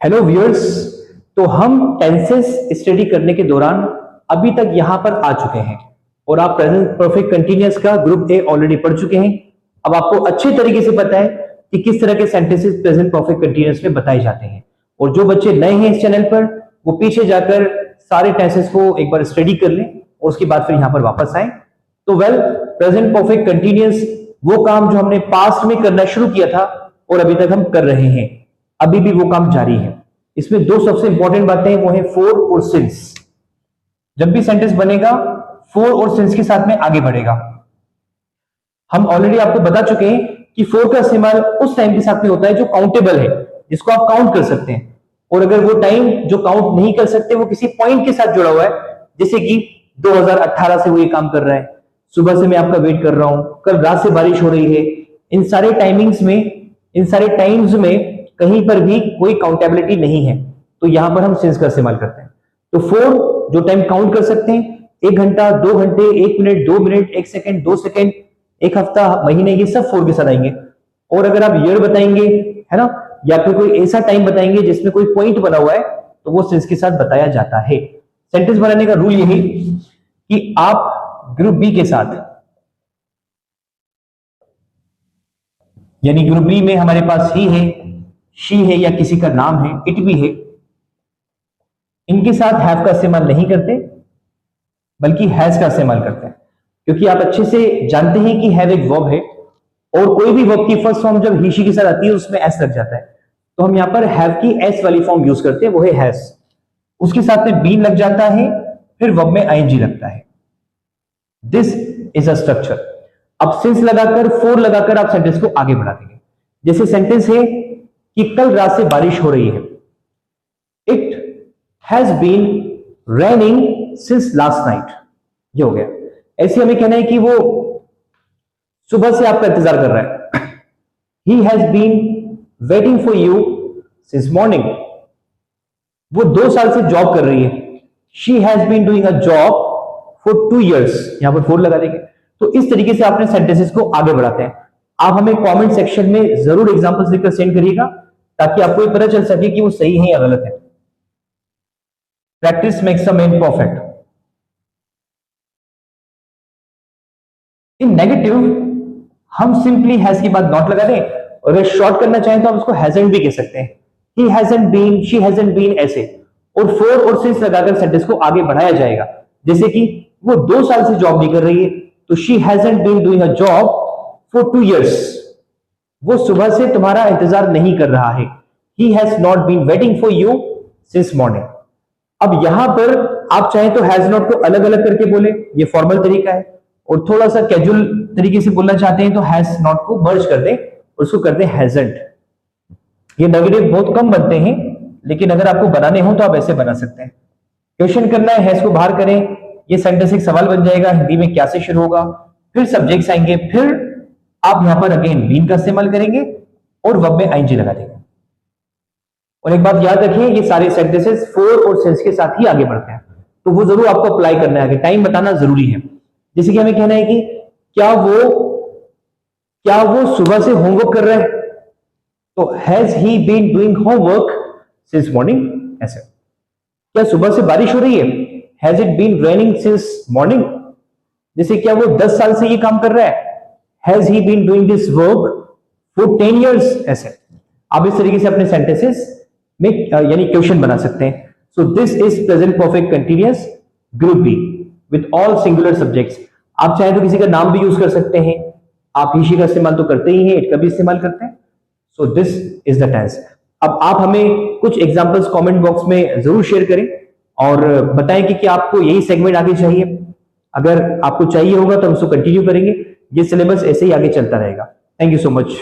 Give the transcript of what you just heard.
Hello viewers. तो हम tenses study करने के दौरान अभी तक यहां पर आ चुके हैं और आप प्रेजेंट परफेक्ट कंटीन्यूअस का ग्रुप ए ऑलरेडी पढ़ चुके हैं। अब आपको अच्छे तरीके से पता है कि किस तरह के सेंटेंसेस प्रेजेंट परफेक्ट कंटीन्यूअस में बताए जाते हैं। और जो बच्चे नए हैं इस चैनल पर, वो पीछे जाकर सारे टेंसेस को एक बार स्टडी कर लें और उसके बाद फिर यहां पर वापस आए। तो प्रेजेंट परफेक्ट कंटीन्यूअस वो काम जो हमने पास्ट में करना शुरू किया था और अभी तक हम कर रहे हैं, अभी भी वो काम जारी है। इसमें दो सबसे इंपॉर्टेंट बातें हैं, वो है फोर और सिंस। जब भी सेंटेंस बनेगा फोर और सिंस के साथ में आगे बढ़ेगा। हम ऑलरेडी आपको बता चुके हैं कि फोर का इस्तेमाल उस टाइम के साथ में होता है जो काउंटेबल है, जिसको आप काउंट कर सकते हैं। और अगर वो टाइम जो काउंट नहीं कर सकते वो किसी पॉइंट के साथ जुड़ा हुआ है, जैसे कि 2018 से वो ये काम कर रहा है, सुबह से मैं आपका वेट कर रहा हूं, कल रात से बारिश हो रही है, इन सारे टाइमिंग्स में, इन सारे टाइम्स में कहीं पर भी कोई काउंटेबिलिटी नहीं है, तो यहां पर हम सिंस का इस्तेमाल करते हैं। तो फोर जो टाइम काउंट कर सकते हैं, 1 घंटा, 2 घंटे, 1 मिनट, 2 मिनट, 1 सेकंड, 2 सेकंड, 1 हफ्ता, महीने, ये सब फोर के साथ आएंगे। और अगर आप ईयर बताएंगे, है ना, या फिर कोई ऐसा टाइम बताएंगे जिसमें कोई पॉइंट बना हुआ है, तो वो सिंस के साथ बताया जाता है। सेंटेंस बनाने का रूल यही कि आप ग्रुप बी के साथ, यानी ग्रुप बी में हमारे पास ही है, शी है, या किसी का नाम है, इट भी है, इनके साथ हैव का इस्तेमाल नहीं करते बल्कि हैज का इस्तेमाल करते हैं। क्योंकि आप अच्छे से जानते हैं कि हैव एक वर्ब है और कोई भी वर्ब की फर्स्ट फॉर्म जब ही शी के साथ आती है उसमें एस लग जाता है, तो हम यहां पर हैव की एस वाली फॉर्म यूज करते हैं, वो है हैज। उसके साथ में बीन लग जाता है, फिर वर्ब में आईएनजी लगता है। This is a structure. अब सिंस लगाकर, फोर लगाकर आप सेंटेंस को आगे बढ़ा देंगे। जैसे सेंटेंस है कि कल रात से बारिश हो रही है, it has been raining since last night, ये हो गया। ऐसे हमें कहना है कि वो सुबह से आपका इंतजार कर रहा है, he has been waiting for you since morning, वो 2 साल से जॉब कर रही है, she has been doing a job for 2 years, यहां पर फोर लगा देंगे। तो इस तरीके से आपने सेंटेंसेस को आगे बढ़ाते हैं। आप हमें कमेंट सेक्शन में जरूर एग्जांपल्स लिखकर सेंड करिएगा ताकि आपको ये पता चल सके कि वो सही है या गलत है। Practice makes a man perfect. In negative हम सिंपली हैज के बाद नॉट लगा दें, और अगर शॉर्ट करना चाहें तो हम उसको हैजंट भी कह सकते हैं। He hasn't been, she hasn't been, ऐसे। और फोर और सिंस लगाकर सेंटेंस को आगे बढ़ाया जाएगा। जैसे कि वो 2 साल से जॉब नहीं कर रही है, तो she hasn't been doing a job for 2 years, वो सुबह से तुम्हारा इंतजार नहीं कर रहा है, he has not been waiting for you since morning. अब यहां पर आप चाहें तो हैज नॉट को अलग अलग करके बोले, ये फॉर्मल तरीका है, और थोड़ा सा कैजुअल तरीके से बोलना चाहते हैं तो हैज नॉट को मर्ज कर दें, उसको कर दें हैजंट। ये नेगेटिव बहुत कम बनते हैं, लेकिन अगर आपको बनाने हो तो आप ऐसे बना सकते हैं। क्वेश्चन करना है, हैज को बाहर करें, ये सेंटेंस एक सवाल बन जाएगा, हिंदी में क्या से शुरू होगा, फिर सब्जेक्ट्स आएंगे, फिर आप यहां पर अगेन बीन का इस्तेमाल करेंगे और वर्ब में आईएनजी लगा देंगे। और एक बात याद रखिए, ये सारे सेंटेंसेस फोर और सिंस के साथ ही आगे बढ़ते हैं, तो वो जरूर आपको अप्लाई करना है, टाइम बताना जरूरी है। जैसे कि हमें कहना है कि क्या वो सुबह से होमवर्क कर रहा है, तो has he been doing homework since morning, ऐसे। क्या सुबह से बारिश हो रही है, has it been raining since morning. जैसे क्या वो 10 साल से ये काम कर रहा है, has he been doing this work for 10 years, ऐसे। आप इस तरीके से अपने सेंटेंसेस में यानी क्वेश्चन बना सकते हैं। So this is present perfect continuous group be with all singular subjects. आप चाहे तो किसी का नाम भी यूज कर सकते हैं, आप ही शी का इस्तेमाल तो करते ही हैं, इट का भी इस्तेमाल करते हैं। So this is the tense. अब आप हमें कुछ एग्जांपल्स कमेंट बॉक्स में जरूर शेयर करें और बताएं कि क्या आपको यही सेगमेंट आगे चाहिए। अगर आपको चाहिए होगा तो हम उसको कंटिन्यू करेंगे, ये सिलेबस ऐसे ही आगे चलता रहेगा। Thank you so much.